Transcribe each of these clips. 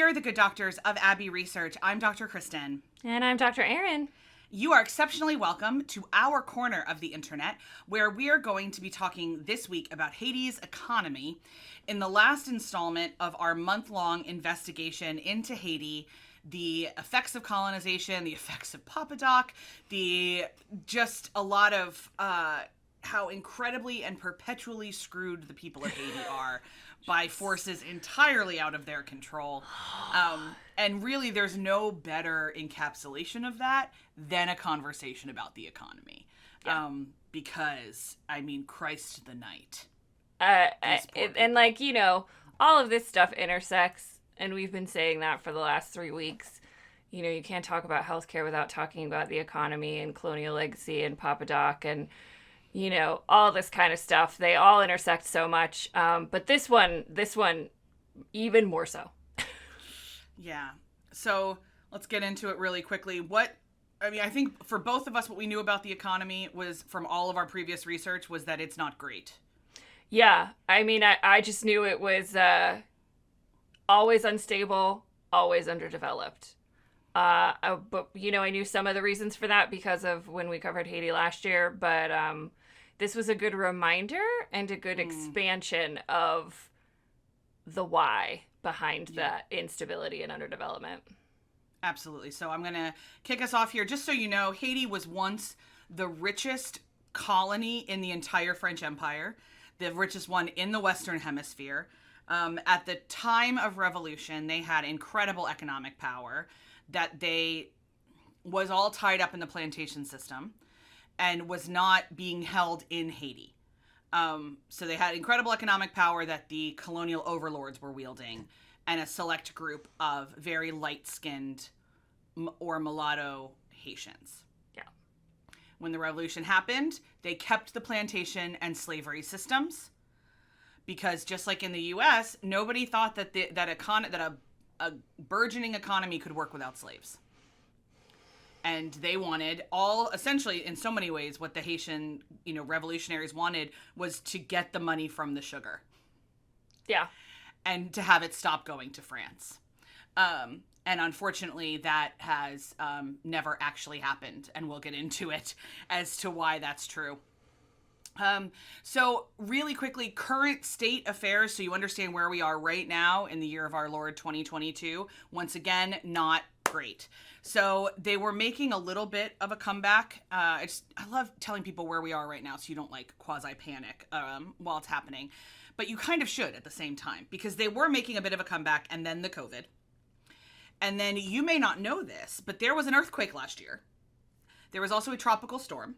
We are the good doctors of Abbey Research. I'm Dr. Kristen. And I'm Dr. Erin. You are exceptionally welcome to our corner of the internet, where we are going to be talking this week about Haiti's economy in the last installment of our month-long investigation into Haiti, the effects of colonization, the effects of Papa Doc, just a lot of how incredibly and perpetually screwed the people of Haiti are by forces entirely out of their control. And really, there's no better encapsulation of that than a conversation about the economy. Yeah. Because, I mean, Christ the night. And like, you know, all of this stuff intersects, and we've been saying that for the last 3 weeks. You know, you can't talk about healthcare without talking about the economy and colonial legacy and Papa Doc and, you know, all this kind of stuff. They all intersect so much. But this one, even more so. Yeah. So let's get into it really quickly. I think for both of us, what we knew about the economy was from all of our previous research was that it's not great. Yeah. I mean, I just knew it was always unstable, always underdeveloped. But, you know, I knew some of the reasons for that because of when we covered Haiti last year. But this was a good reminder and a good expansion of the why behind that instability and underdevelopment. Absolutely. So I'm going to kick us off here. Just so you know, Haiti was once the richest colony in the entire French Empire, the richest one in the Western Hemisphere. At the time of revolution, they had incredible economic power that they was all tied up in the plantation system and was not being held in Haiti. So they had incredible economic power that the colonial overlords were wielding, and a select group of very light-skinned or mulatto Haitians. Yeah. When the revolution happened, they kept the plantation and slavery systems because just like in the U.S., nobody thought that a burgeoning economy could work without slaves. And they wanted essentially, in so many ways, what the Haitian, revolutionaries wanted was to get the money from the sugar. Yeah. And to have it stop going to France. And unfortunately, that has never actually happened. And we'll get into it as to why that's true. So really quickly, current state affairs, so you understand where we are right now in the year of our Lord 2022. Once again, not great. So they were making a little bit of a comeback. I love telling people where we are right now so you don't quasi panic while it's happening. But you kind of should at the same time because they were making a bit of a comeback and then the COVID. And then you may not know this, but there was an earthquake last year. There was also a tropical storm.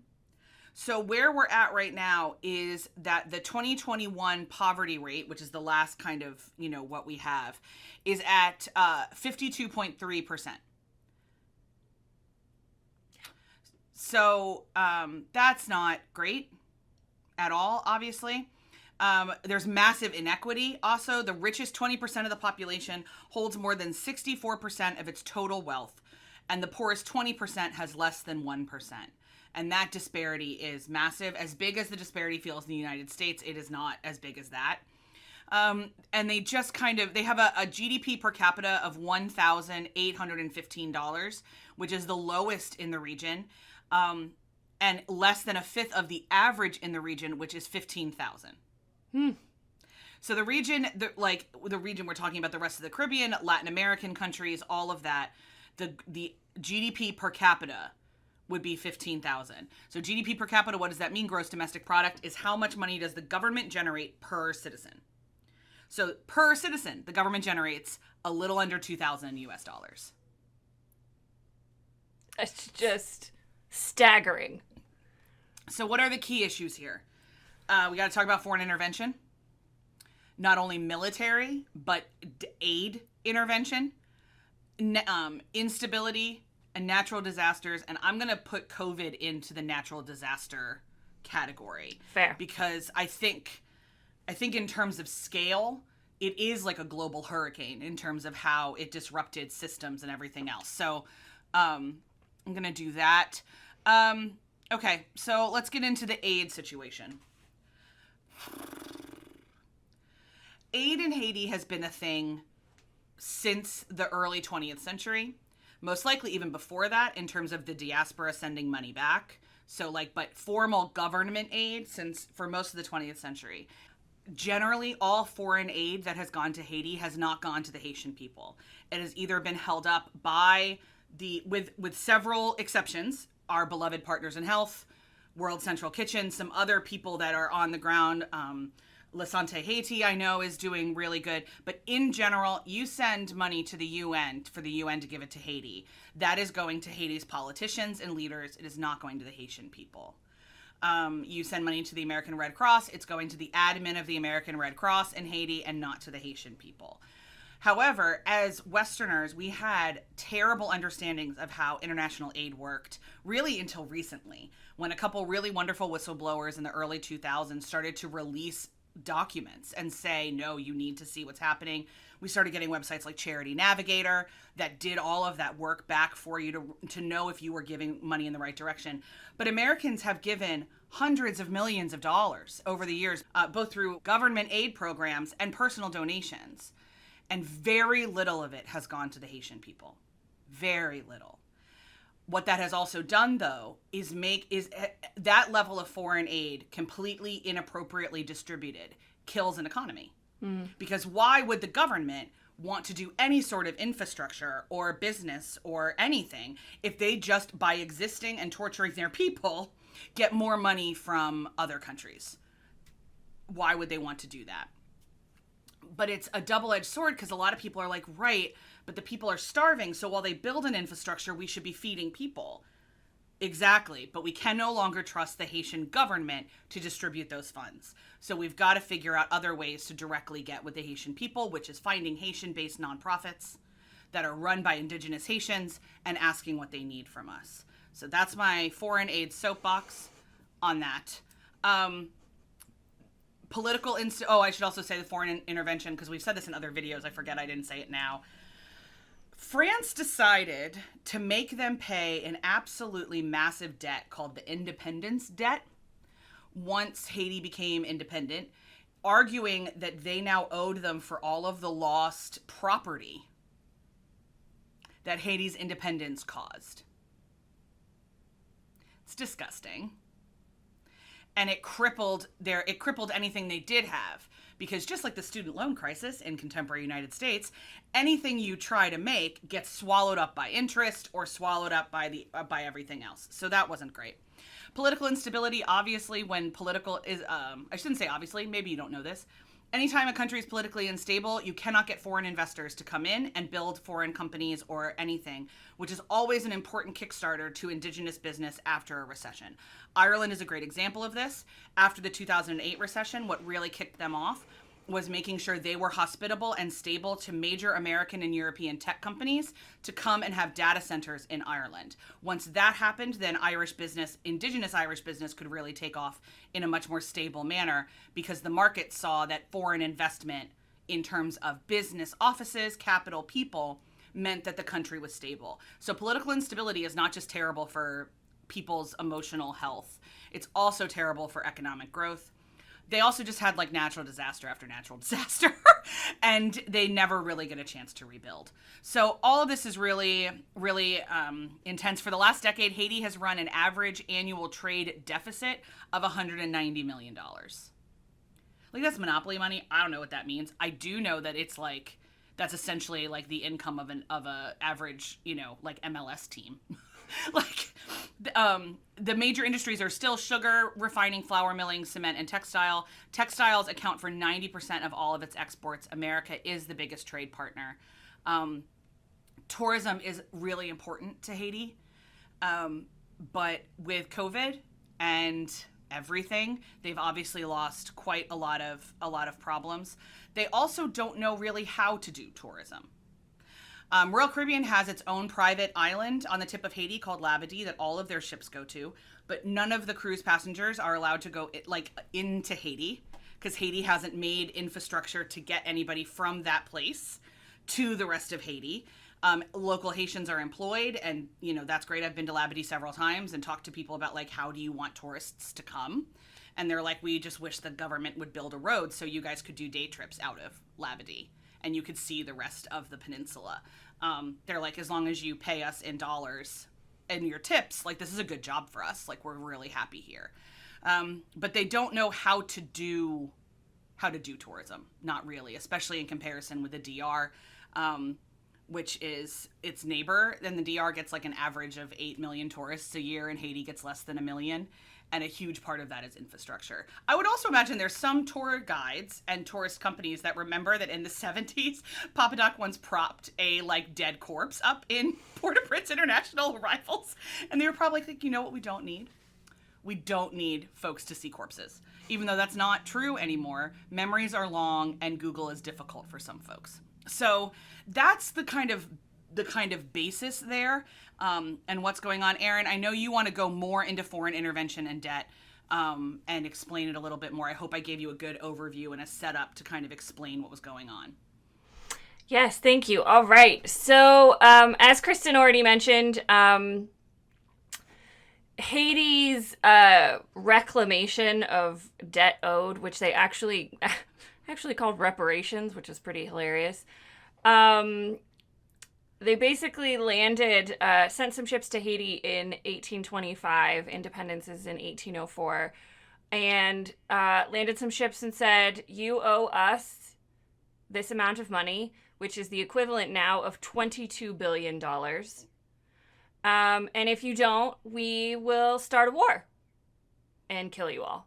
So where we're at right now is that the 2021 poverty rate, which is the last kind of, what we have, is at 52.3%. So that's not great at all, obviously. There's massive inequity. Also, the richest 20% of the population holds more than 64% of its total wealth, and the poorest 20% has less than 1%. And that disparity is massive. As big as the disparity feels in the United States, it is not as big as that. And they just they have a GDP per capita of $1,815, which is the lowest in the region, and less than a fifth of the average in the region, which is $15,000. So the region we're talking about, the rest of the Caribbean, Latin American countries, all of that, the GDP per capita would be $15,000. So GDP per capita, what does that mean? Gross domestic product is how much money does the government generate per citizen. So per citizen, the government generates a little under $2,000 US. It's just staggering. So what are the key issues here? We got to talk about foreign intervention. Not only military, but aid intervention, instability, and natural disasters. And I'm going to put COVID into the natural disaster category. Fair. Because I think in terms of scale, it is like a global hurricane in terms of how it disrupted systems and everything else. So I'm going to do that. Okay, so let's get into the aid situation. Aid in Haiti has been a thing since the early 20th century, most likely even before that, in terms of the diaspora sending money back. So but formal government aid since for most of the 20th century. Generally, all foreign aid that has gone to Haiti has not gone to the Haitian people. It has either been held up by with several exceptions, our beloved Partners in Health, World Central Kitchen, some other people that are on the ground. La Santé Haiti, I know, is doing really good. But in general, you send money to the UN for the UN to give it to Haiti. That is going to Haiti's politicians and leaders. It is not going to the Haitian people. You send money to the American Red Cross. It's going to the admin of the American Red Cross in Haiti and not to the Haitian people. However, as Westerners, we had terrible understandings of how international aid worked really until recently, when a couple really wonderful whistleblowers in the early 2000s started to release documents and say, no, you need to see what's happening. We started getting websites like Charity Navigator that did all of that work back for you to know if you were giving money in the right direction. But Americans have given hundreds of millions of dollars over the years, both through government aid programs and personal donations. And very little of it has gone to the Haitian people. Very little. What that has also done, though, is that level of foreign aid completely inappropriately distributed kills an economy. Because why would the government want to do any sort of infrastructure or business or anything if they just, by existing and torturing their people, get more money from other countries? Why would they want to do that? But it's a double-edged sword because a lot of people are like, right, but the people are starving, so while they build an infrastructure, we should be feeding people. Exactly, but we can no longer trust the Haitian government to distribute those funds. So we've got to figure out other ways to directly get with the Haitian people, which is finding Haitian-based nonprofits that are run by Indigenous Haitians and asking what they need from us. So that's my foreign aid soapbox on that. I should also say the foreign intervention, because we've said this in other videos. I forget I didn't say it now. France decided to make them pay an absolutely massive debt called the independence debt once Haiti became independent, arguing that they now owed them for all of the lost property that Haiti's independence caused. It's disgusting. And it crippled anything they did have. Because just like the student loan crisis in contemporary United States, anything you try to make gets swallowed up by interest or swallowed up by everything else. So that wasn't great. Political instability, obviously, when political is, I shouldn't say obviously, maybe you don't know this. Anytime a country is politically unstable, you cannot get foreign investors to come in and build foreign companies or anything, which is always an important Kickstarter to indigenous business after a recession. Ireland is a great example of this. After the 2008 recession, what really kicked them off was making sure they were hospitable and stable to major American and European tech companies to come and have data centers in Ireland. Once that happened, then indigenous Irish business could really take off in a much more stable manner because the market saw that foreign investment in terms of business offices, capital, people, meant that the country was stable. So political instability is not just terrible for people's emotional health. It's also terrible for economic growth. They also just had natural disaster after natural disaster and they never really get a chance to rebuild. So all of this is really, really intense. For the last decade, Haiti has run an average annual trade deficit of $190 million. That's monopoly money. I don't know what that means. I do know that it's that's essentially the income of a average, MLS team. The major industries are still sugar, refining, flour milling, cement, and textile. Textiles account for 90% of all of its exports. America is the biggest trade partner. Tourism is really important to Haiti. But with COVID and everything, they've obviously lost quite a lot of problems. They also don't know really how to do tourism. Royal Caribbean has its own private island on the tip of Haiti called Labadee that all of their ships go to, but none of the cruise passengers are allowed to go into Haiti because Haiti hasn't made infrastructure to get anybody from that place to the rest of Haiti. Local Haitians are employed, and that's great. I've been to Labadee several times and talked to people about how do you want tourists to come, and they're like, we just wish the government would build a road so you guys could do day trips out of Labadee. and you could see the rest of the peninsula. They're like, as long as you pay us in dollars and your tips, like, this is a good job for us. Like, we're really happy here. But they don't know how to do tourism. Not really, especially in comparison with the DR, which is its neighbor. Then the DR gets like an average of 8 million tourists a year, and Haiti gets less than 1 million. And a huge part of that is infrastructure. I would also imagine there's some tour guides and tourist companies that remember that in the 70s, Papa Doc once propped a like dead corpse up in Port-au-Prince International Arrivals. And they were probably like, you know what we don't need? We don't need folks to see corpses. Even though that's not true anymore, memories are long and Google is difficult for some folks. So that's the kind of basis there, and what's going on. Aaron, I know you want to go more into foreign intervention and debt, and explain it a little bit more. I hope I gave you a good overview and a setup to kind of explain what was going on. Yes, thank you. All right. So, as Kristen already mentioned, Haiti's reclamation of debt owed, which they actually called reparations, which is pretty hilarious. They basically sent some ships to Haiti in 1825. Independence is in 1804. And landed some ships and said, you owe us this amount of money, which is the equivalent now of $22 billion. And if you don't, we will start a war and kill you all.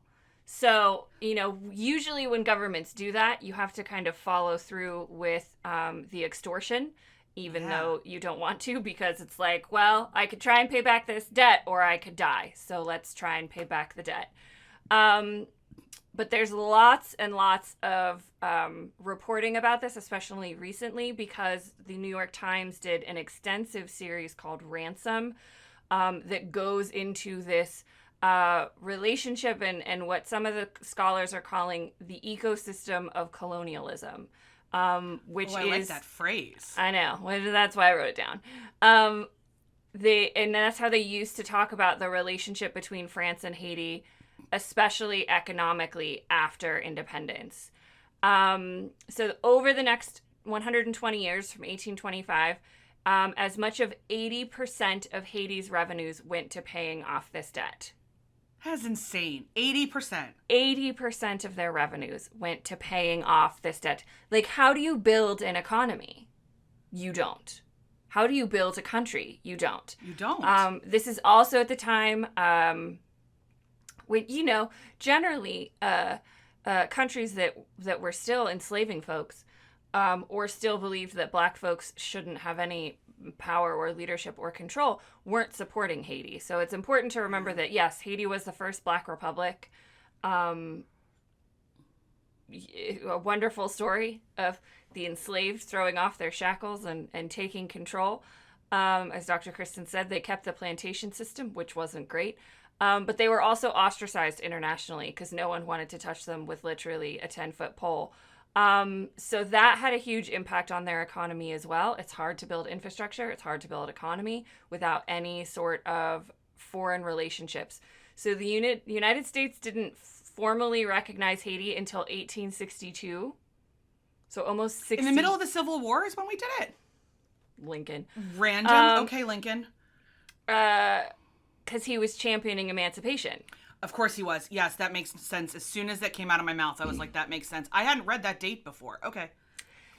So, usually when governments do that, you have to kind of follow through with the extortion, even though you don't want to, because it's like, well, I could try and pay back this debt or I could die. So let's try and pay back the debt. But there's lots and lots of reporting about this, especially recently, because the New York Times did an extensive series called Ransom that goes into this relationship and what some of the scholars are calling the ecosystem of colonialism, which I like that phrase. I know. That's why I wrote it down. And that's how they used to talk about the relationship between France and Haiti, especially economically after independence. So over the next 120 years, from 1825, as much of 80% of Haiti's revenues went to paying off this debt. That's insane. 80%. 80% of their revenues went to paying off this debt. Like, how do you build an economy? You don't. How do you build a country? You don't. You don't. This is also at the time when, generally countries that were still enslaving folks or still believed that black folks shouldn't have any power or leadership or control weren't supporting Haiti. So it's important to remember that, yes, Haiti was the first black republic. A wonderful story of the enslaved throwing off their shackles and taking control. As Dr. Kristen said, they kept the plantation system, which wasn't great. But they were also ostracized internationally because no one wanted to touch them with literally a 10-foot pole. So that had a huge impact on their economy as well. It's hard to build infrastructure. It's hard to build economy without any sort of foreign relationships. So the United States didn't formally recognize Haiti until 1862. So almost 60... In the middle of the Civil War is when we did it. Lincoln. Random. Okay, Lincoln. Because he was championing emancipation. Of course he was. Yes, that makes sense. As soon as that came out of my mouth, I was like, that makes sense. I hadn't read that date before. Okay.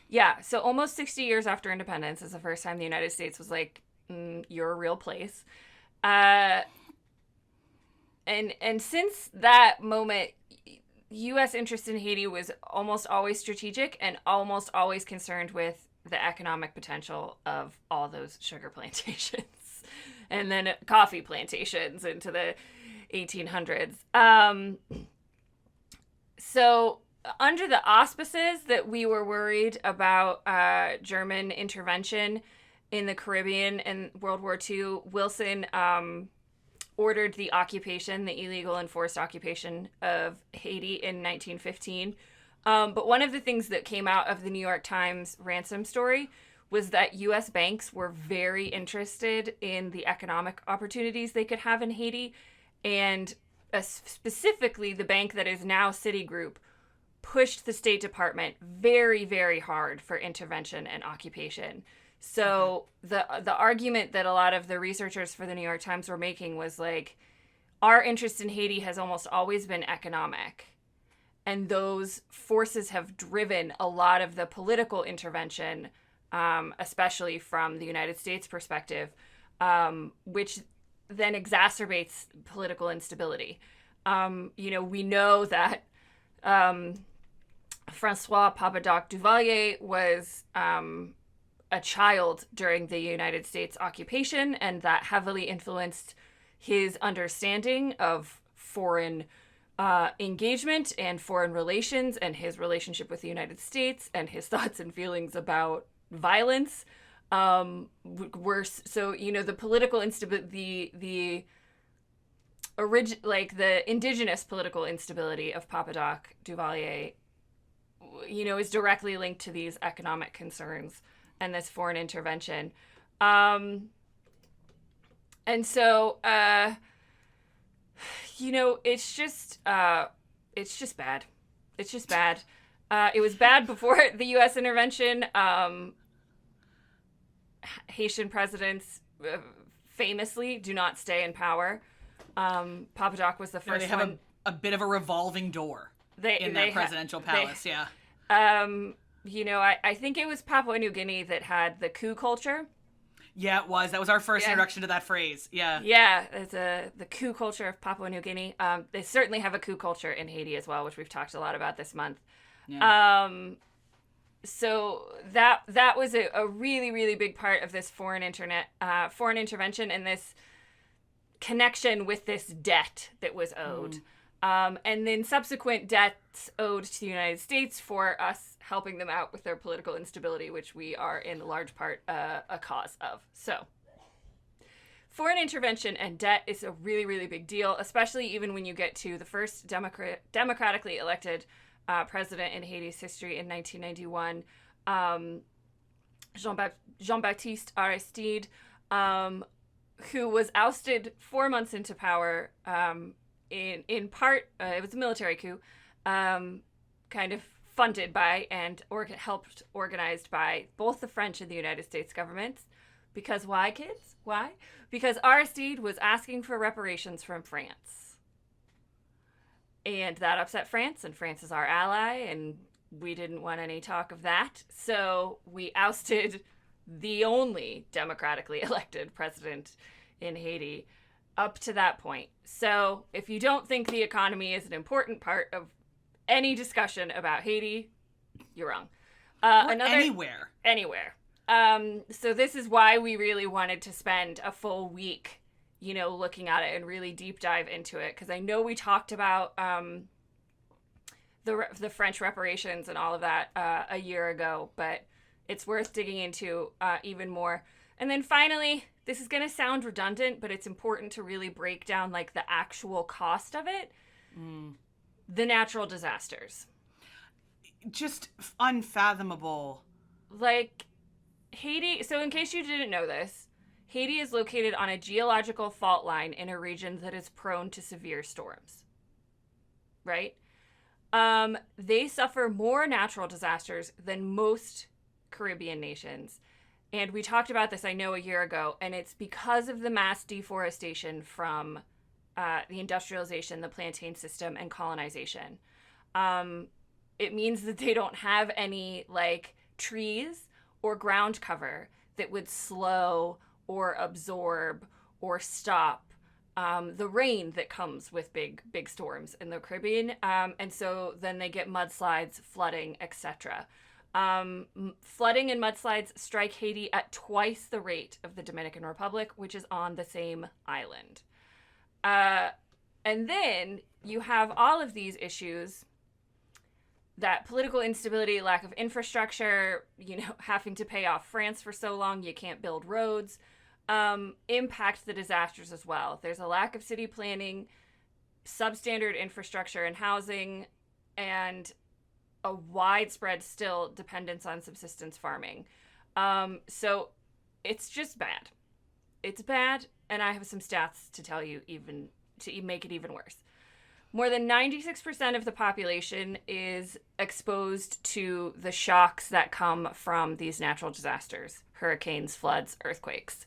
Yeah, so almost 60 years after independence is the first time the United States was like, you're a real place. And since that moment, U.S. interest in Haiti was almost always strategic and almost always concerned with the economic potential of all those sugar plantations and then coffee plantations into the 1800s. So under the auspices that we were worried about German intervention in the Caribbean in World War II, Wilson ordered the illegal enforced occupation of Haiti in 1915. But one of the things that came out of the New York Times ransom story was that U.S. banks were very interested in the economic opportunities they could have in Haiti. And specifically, the bank that is now Citigroup pushed the State Department very, very hard for intervention and occupation. So the argument that a lot of the researchers for the New York Times were making was like, our interest in Haiti has almost always been economic. And those forces have driven a lot of the political intervention, especially from the United States perspective, which then exacerbates political instability. We know that Francois Papadoc Duvalier was a child during the United States occupation, and that heavily influenced his understanding of foreign engagement and foreign relations and his relationship with the United States and his thoughts and feelings about violence. The political instability, the indigenous political instability of Papadoc Duvalier, is directly linked to these economic concerns and this foreign intervention. And so, it's just bad. It's just bad. It was bad before the U.S. intervention. Haitian presidents famously do not stay in power. Papadoc was the first they have a bit of a revolving door in that presidential palace, yeah. I think it was Papua New Guinea that had the coup culture. Yeah, it was. That was our first introduction to that phrase. Yeah. Yeah, it's the coup culture of Papua New Guinea. They certainly have a coup culture in Haiti as well, which we've talked a lot about this month. Yeah. So that was a really, really big part of this foreign intervention and this connection with this debt that was owed. And then subsequent debts owed to the United States for us helping them out with their political instability, which we are in large part a cause of. So foreign intervention and debt is a really, really big deal, especially even when you get to the first democratically elected president in Haiti's history in 1991, Jean-Baptiste Aristide, who was ousted 4 months into power. In part, it was a military coup, kind of funded by and helped organized by both the French and the United States governments. Because why, kids? Why? Because Aristide was asking for reparations from France. And that upset France, and France is our ally, and we didn't want any talk of that. So we ousted the only democratically elected president in Haiti up to that point. So if you don't think the economy is an important part of any discussion about Haiti, you're wrong. Anywhere. So this is why we really wanted to spend a full week, looking at it and really deep dive into it. Because I know we talked about the French reparations and all of that a year ago, but it's worth digging into even more. And then finally, this is going to sound redundant, but it's important to really break down like the actual cost of it. The natural disasters. Just unfathomable. Like Haiti, so in case you didn't know this, Haiti is located on a geological fault line in a region that is prone to severe storms. Right? They suffer more natural disasters than most Caribbean nations. And we talked about this, I know, a year ago, and it's because of the mass deforestation from the industrialization, the plantain system, and colonization. It means that they don't have any, trees or ground cover that would slow or absorb or stop the rain that comes with big storms in the Caribbean. And so then they get mudslides, flooding, etc. Flooding and mudslides strike Haiti at twice the rate of the Dominican Republic, which is on the same island. And then you have all of these issues, that political instability, lack of infrastructure, having to pay off France for so long, you can't build roads, impact the disasters as well. There's a lack of city planning, substandard infrastructure and housing, and a widespread still dependence on subsistence farming. So it's just bad. It's bad, and I have some stats to tell you even to make it even worse. More than 96% of the population is exposed to the shocks that come from these natural disasters, hurricanes, floods, earthquakes.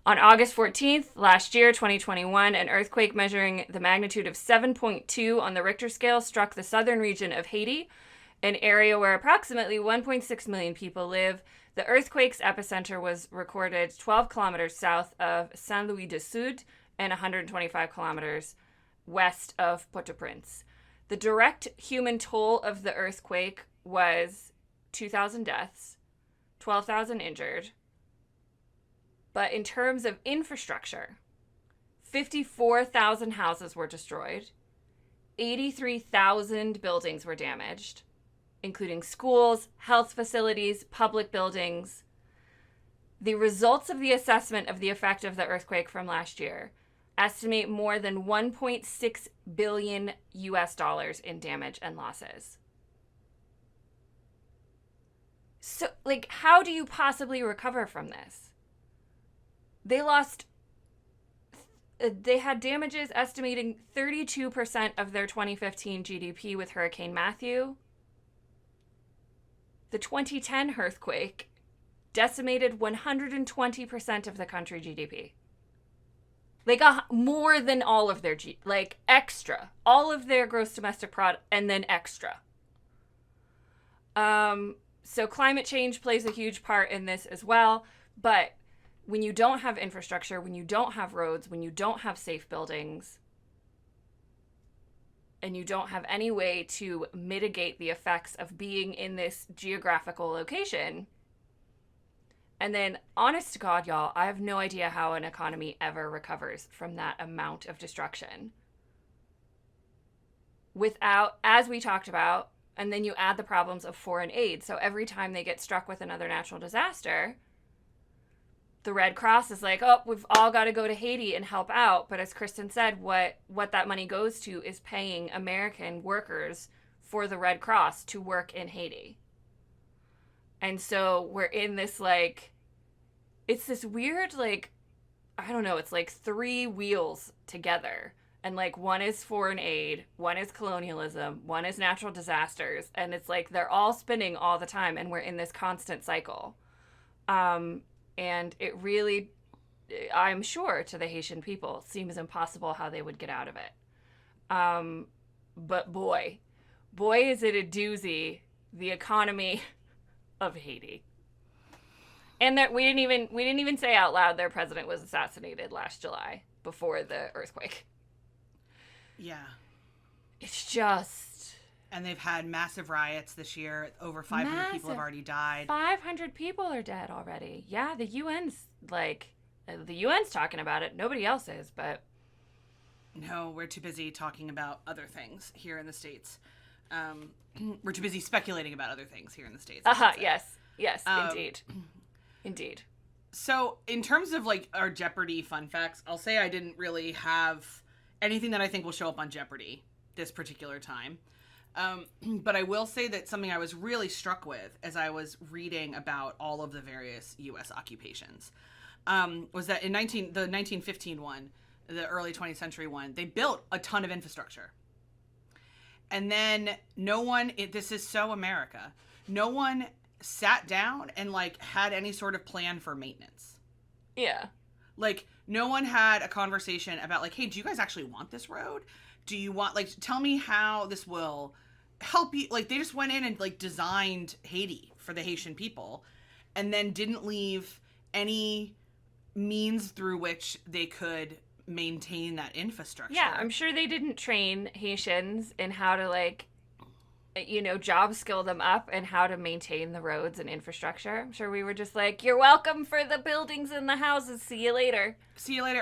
On August 14th, last year, 2021, an earthquake measuring the magnitude of 7.2 on the Richter scale struck the southern region of Haiti, an area where approximately 1.6 million people live. The earthquake's epicenter was recorded 12 kilometers south of Saint Louis du Sud and 125 kilometers west of Port-au-Prince. The direct human toll of the earthquake was 2,000 deaths, 12,000 injured. But in terms of infrastructure, 54,000 houses were destroyed, 83,000 buildings were damaged, including schools, health facilities, public buildings. The results of the assessment of the effect of the earthquake from last year estimate more than 1.6 billion US dollars in damage and losses. So, like, how do you possibly recover from this? They had damages estimating 32% of their 2015 GDP with Hurricane Matthew. The 2010 earthquake decimated 120% of the country GDP. They got more than all of their, extra. All of their gross domestic product, and then extra. So climate change plays a huge part in this as well. But when you don't have infrastructure, when you don't have roads, when you don't have safe buildings, and you don't have any way to mitigate the effects of being in this geographical location, and then, honest to God, y'all, I have no idea how an economy ever recovers from that amount of destruction. Without, as we talked about, and then you add the problems of foreign aid. So every time they get struck with another natural disaster, the Red Cross is like, oh, we've all got to go to Haiti and help out. But as Kristen said, what that money goes to is paying American workers for the Red Cross to work in Haiti. And so we're in this, it's this weird, I don't know, it's like three wheels together. And, one is foreign aid, one is colonialism, one is natural disasters. And it's like they're all spinning all the time, and we're in this constant cycle. And it really, I'm sure, to the Haitian people, seems impossible how they would get out of it. But boy, is it a doozy, the economy of Haiti. And that we didn't even say out loud their president was assassinated last July before the earthquake. Yeah. It's just... And they've had massive riots this year. Over 500 people have already died. 500 people are dead already. Yeah, the UN's talking about it. Nobody else is, but... No, we're too busy talking about other things here in the States. We're too busy speculating about other things here in the States. Yes, indeed. So, in terms of, our Jeopardy fun facts, I'll say I didn't really have anything that I think will show up on Jeopardy this particular time. But I will say that something I was really struck with as I was reading about all of the various U.S. occupations was that in the 1915 one, the early 20th century one, they built a ton of infrastructure. And then this is so America, no one sat down and had any sort of plan for maintenance. Yeah. No one had a conversation about hey, do you guys actually want this road? Do you want tell me how this will help you? They just went in and designed Haiti for the Haitian people and then didn't leave any means through which they could maintain that infrastructure. Yeah, I'm sure they didn't train Haitians in how to job skill them up and how to maintain the roads and infrastructure. I'm sure we were just you're welcome for the buildings and the houses. See you later.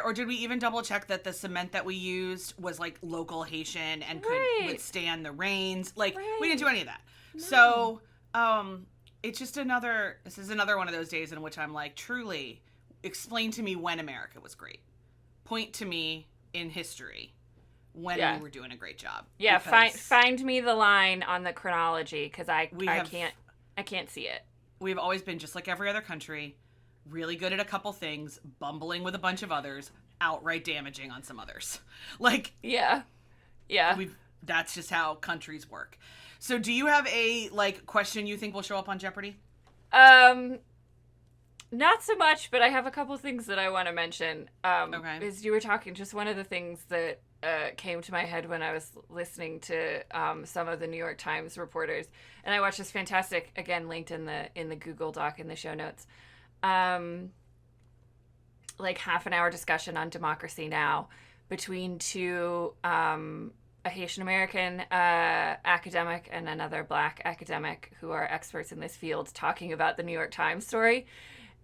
Or did we even double check that the cement that we used was local Haitian and could withstand the rains? We didn't do any of that. No. So, it's just this is another one of those days in which I'm truly explain to me when America was great. Point to me in history when we were doing a great job. Yeah, find me the line on the chronology because I can't see it. We've always been just like every other country, really good at a couple things, bumbling with a bunch of others, outright damaging on some others. Yeah. Yeah. That's just how countries work. So do you have a question you think will show up on Jeopardy? Not so much, but I have a couple things that I want to mention. Okay. As you were talking, just one of the things that came to my head when I was listening to some of the New York Times reporters, and I watched this fantastic, again linked in the Google Doc in the show notes, half an hour discussion on Democracy Now! Between two a Haitian American academic and another Black academic who are experts in this field talking about the New York Times story.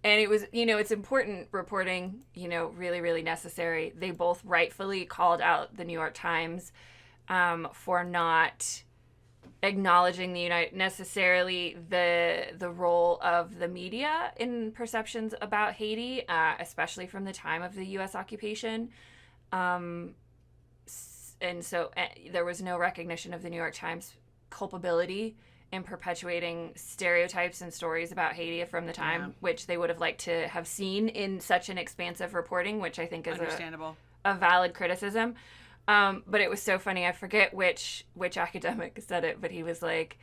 And it was, it's important reporting, really, really necessary. They both rightfully called out the New York Times for not acknowledging necessarily the role of the media in perceptions about Haiti, especially from the time of the U.S. occupation. And so there was no recognition of the New York Times culpability in perpetuating stereotypes and stories about Haiti from the time, which they would have liked to have seen in such an expansive reporting, which I think is understandable, a valid criticism. But it was so funny. I forget which academic said it, but he was like,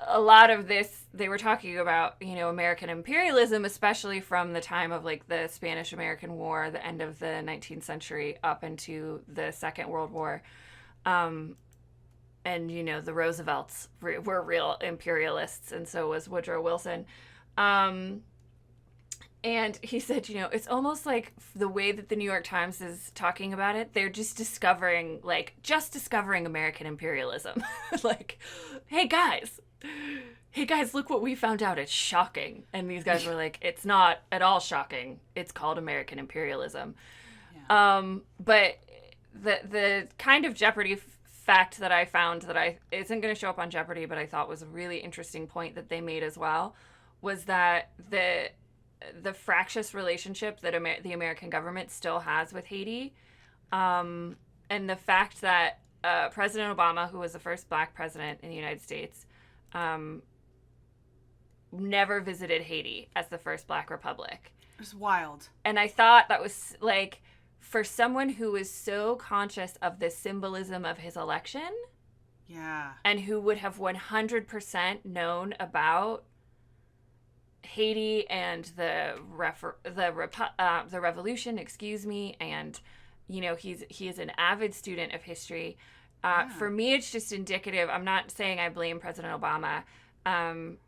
a lot of this, they were talking about, American imperialism, especially from the time of the Spanish-American War, the end of the 19th century up into the Second World War. And, the Roosevelts were real imperialists, and so was Woodrow Wilson. And he said, it's almost like the way that the New York Times is talking about it, they're just discovering American imperialism. Hey guys, look what we found out. It's shocking. And these guys were like, it's not at all shocking. It's called American imperialism. Yeah. But the kind of Jeopardy fact that I found that isn't going to show up on Jeopardy, but I thought was a really interesting point that they made as well, was that the fractious relationship that the American government still has with Haiti, and the fact that President Obama, who was the first Black president in the United States, never visited Haiti as the first Black republic. It was wild. And I thought that was for someone who was so conscious of the symbolism of his election, and who would have 100% known about Haiti and the revolution, and he is an avid student of history. For me, it's just indicative. I'm not saying I blame President Obama. I'm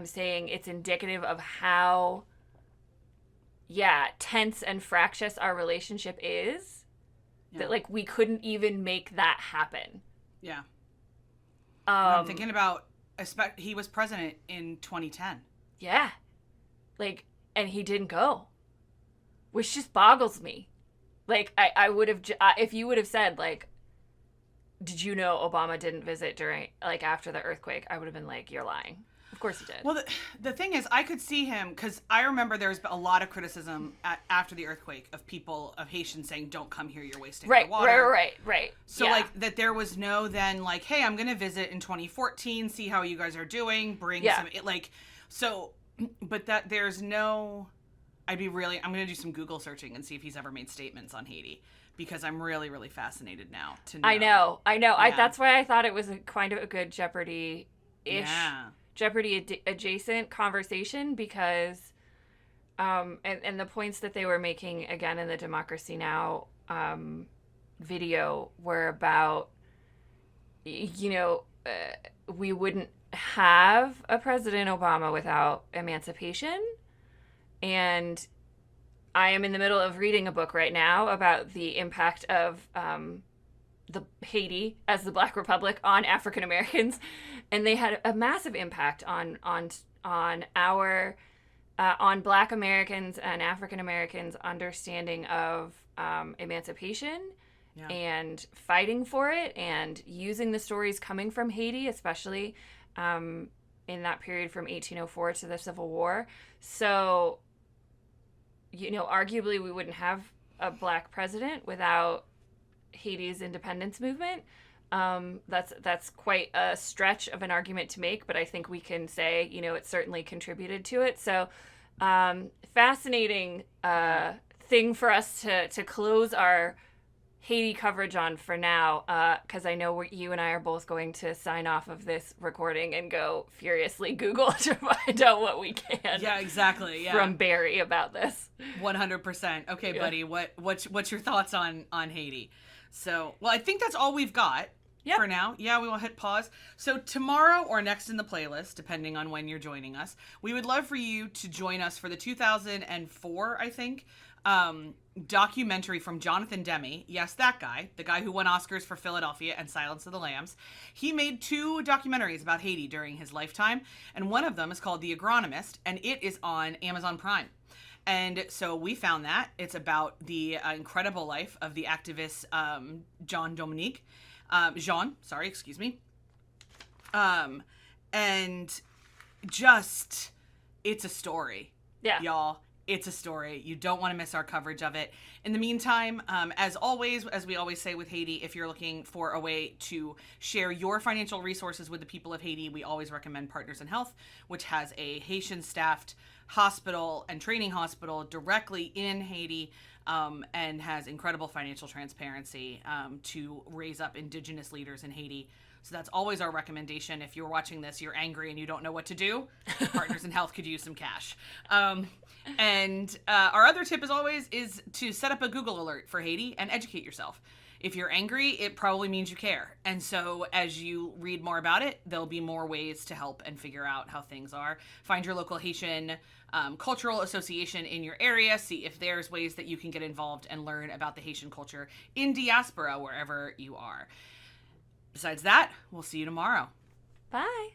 saying it's indicative of how tense and fractious our relationship is, that we couldn't even make that happen. I'm thinking about, he was president in 2010. Yeah. And he didn't go, which just boggles me. I would have, if you would have said, did you know Obama didn't visit during, after the earthquake, I would have been like, you're lying. Of course he did. Well, the thing is, I could see him, because I remember there was a lot of criticism after the earthquake of Haitians saying, don't come here, you're wasting our water. Right. So, that there was no then, hey, I'm going to visit in 2014, see how you guys are doing, bring some, but that there's no, I'm going to do some Google searching and see if he's ever made statements on Haiti, because I'm really, really fascinated now to know. I know. Yeah. That's why I thought it was kind of a good Jeopardy-ish. Yeah. Jeopardy adjacent conversation, because and the points that they were making again in the Democracy Now! Video were about we wouldn't have a President Obama without emancipation, and I am in the middle of reading a book right now about the impact of the Haiti as the Black Republic on African Americans, and they had a massive impact on Black Americans and African Americans' understanding of emancipation and fighting for it, and using the stories coming from Haiti, especially in that period from 1804 to the Civil War. So, arguably we wouldn't have a Black president without Haiti's independence movement. That's quite a stretch of an argument to make, but I think we can say, it certainly contributed to it. So, fascinating thing for us to close our Haiti coverage on for now, because I know you and I are both going to sign off of this recording and go furiously Google to find out what we can. Yeah, exactly. Yeah. From Barry about this. 100%. Okay, buddy. What's your thoughts on Haiti? So, well, I think that's all we've got for now. Yeah, we will hit pause. So tomorrow or next in the playlist, depending on when you're joining us, we would love for you to join us for the 2004, I think, documentary from Jonathan Demme. Yes, that guy, the guy who won Oscars for Philadelphia and Silence of the Lambs. He made 2 documentaries about Haiti during his lifetime, and one of them is called The Agronomist, and it is on Amazon Prime. And so we found that. It's about the incredible life of the activist and just, it's a story. Yeah. Y'all. It's a story. You don't want to miss our coverage of it. In the meantime, as always, as we always say with Haiti, if you're looking for a way to share your financial resources with the people of Haiti, we always recommend Partners in Health, which has a Haitian-staffed hospital and training hospital directly in Haiti, and has incredible financial transparency to raise up indigenous leaders in Haiti. So that's always our recommendation. If you're watching this, you're angry and you don't know what to do, Partners in Health could use some cash. And our other tip, as always, is to set up a Google alert for Haiti and educate yourself. If you're angry, it probably means you care. And so as you read more about it, there'll be more ways to help and figure out how things are. Find your local Haitian cultural association in your area. See if there's ways that you can get involved and learn about the Haitian culture in diaspora wherever you are. Besides that, we'll see you tomorrow. Bye.